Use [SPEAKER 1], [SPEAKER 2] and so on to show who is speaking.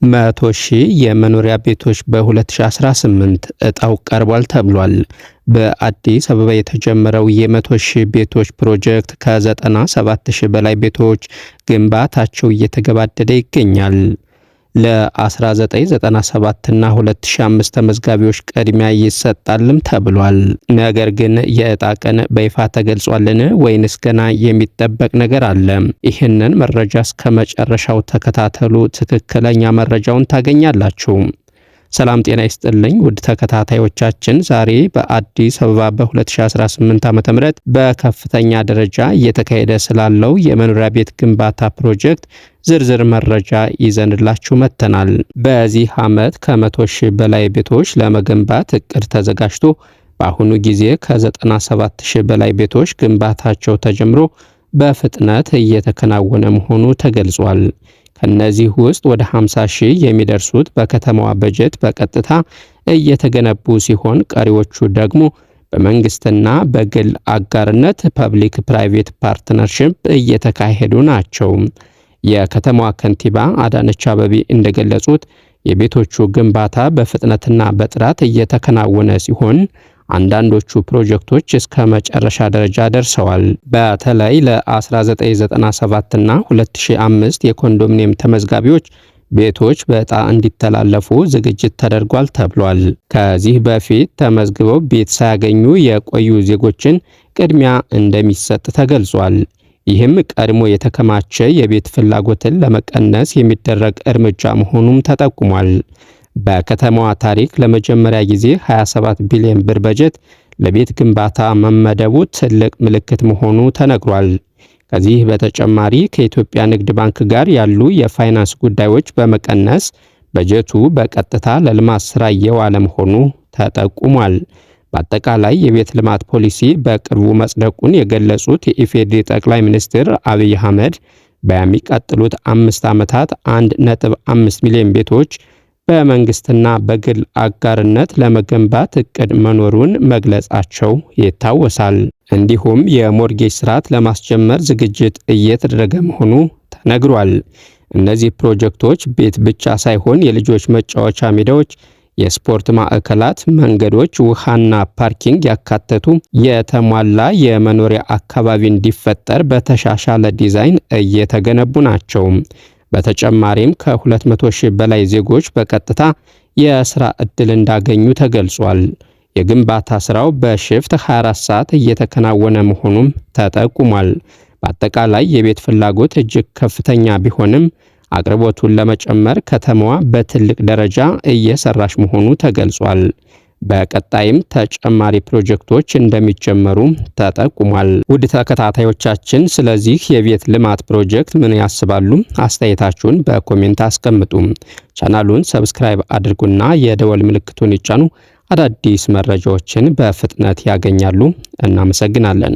[SPEAKER 1] 100,000 የመኖሪያ ቤቶች በ2018 እጣው ቀርቧል ተብሏል። በአዲስ አበባ የተጀመረው የ100,000 ቤቶች ፕሮጀክት ከ97,000 በላይ ቤቶች ግንባታቸው እየተገባደደ ይገኛል። ለ1997 እና 2005 ተመዝጋቢዎች ቅድሚያ ይሰጣልም ተብሏል። ነገር ግን የዕጣ ቀን በይፋ ተገልጿልን ወይንስ ገና የሚጠበቅ ነገር አለ? ይህንን መረጃ እስከ መጨረሻው ተከታተሉ። ትክክለኛ መረጃውን ታገኛላችሁ። ሰላም ጤና ይስጥልኝ ውድ ተከታታዮቻችን፣ ዛሬ በአዲስ አበባ በ2018 ዓ.ም በከፍተኛ ደረጃ እየተካሄደ ስላለው የመኖሪያ ቤት ግንባታ ፕሮጀክት ዝርዝር መረጃ ይዘንላችሁ መጥተናል። በዚህ ዓመት ከ100,000 በላይ ቤቶች ለመገንባት እቅድ ተዘጋጅቶ በአሁኑ ጊዜ ከ97,000 በላይ ቤቶች ግንባታቸው ተጀምሮ በፍጥነት እየተከናወነ መሆኑ ተገልጿል። ከነዚህ ውስጥ ወደ 50,000 የሚደርሱት በከተማዋ በጀት በቀጥታ እየተገነቡ ሲሆን ቀሪዎቹ ደግሞ በመንግስትና በግል አጋርነት ፐብሊክ ፕራይቬት ፓርትነርሺፕ እየተካሄዱ ናቸው። የከተማዋ ከንቲባ አዳነች አቤቤ እንደገለጹት የቤቶቹ ግንባታ በፍጥነትና በጥራት እየተከናወነ ሲሆን አንዳንዶቹ ፕሮጀክቶች እስከ መጨረሻ ደረጃ ደርሰዋል። በተለይ ለ1997 እና 2005 የኮንዶሚኒየም ተመዝጋቢዎች ቤቶች በዕጣ እንዲተላለፉ ዝግጅት ተደርጓል ተብሏል። ከዚህ በፊት ተመዝግበው ቤት ሳያገኙ የቆዩ ዜጎችን ቅድሚያ እንደሚሰጥ ተገልጿል። ይህም ቀድሞ የተከማቸ የቤት ፍላጎትን ለመቀነስ የሚደረግ እርምጃ መሆኑም ተጠቁሟል። በከተማዋ ታሪክ ለመጀመሪያ ጊዜ 27 ቢሊዮን ብር በጀት ለቤት ግንባታ መመደቡ ትልቅ ምልክት መሆኑ ተነግሯል። ከዚህ በተጨማሪ ከኢትዮጵያ ንግድ ባንክ ጋር ያሉ የፋይናንስ ጉዳዮች በመቀነስ በጀቱ በቀጥታ ለልማት ስራ እየዋለ መሆኑ ተጠቁሟል። በአጠቃላይ የቤት ልማት ፖሊሲ በቅርቡ መጽደቁን የገለጹት የኢፌዴሪ ጠቅላይ ሚኒስትር አብይ አህመድ በሚቀጥሉት 5 ዓመታት 1.5 ሚሊዮን ቤቶች በመንግስትና በግል አጋርነት ለመገንባት እቅድ መኖሩን መግለጻቸው ይታወሳል። እንዲሁም የሞርጌጅ ስርዓት ለማስጀመር ዝግጅት እየተደረገ መሆኑ ተነግሯል። እነዚህ ፕሮጀክቶች ቤት ብቻ ሳይሆን የልጆች መጫወቻ ሜዳዎች፣ የስፖርት ማዕከላት፣ መንገዶች፣ ውሃና ፓርኪንግ ያካተቱ የተሟላ የመኖሪያ አካባቢ እንዲፈጠር በተሻሻለ ዲዛይን እየተገነቡ ናቸው። በተጨማሪም ከ200,000 በላይ ዜጎች በቀጥታ የስራ ዕድል እንዳገኙ ተገልጿል። የግንባታ ስራው በሽፍት 24 ሰዓት እየተከናወነ መሆኑም ተጠቁሟል። በአጠቃላይ የቤት ፍላጎት እጅግ ከፍተኛ ቢሆንም አቅርቦቱን ለመጨመር ከተማዋ በትልቅ ደረጃ እየሰራች መሆኑ ተገልጿል። በቀጣይም ተጨማሪ ፕሮጀክቶች እንደሚጀመሩ ተጠቁሟል። ውድ ተከታታዮቻችን፣ ስለዚህ የቤት ልማት ፕሮጀክት ምን ያስባሉ? አስተያየታችሁን በኮሜንት አስቀምጡ። ቻናሉን ሰብስክራይብ አድርጉና የደወል ምልክቱን ይጫኑ። አዳዲስ መረጃዎችን በፍጥነት ያገኛሉ። እናመሰግናለን።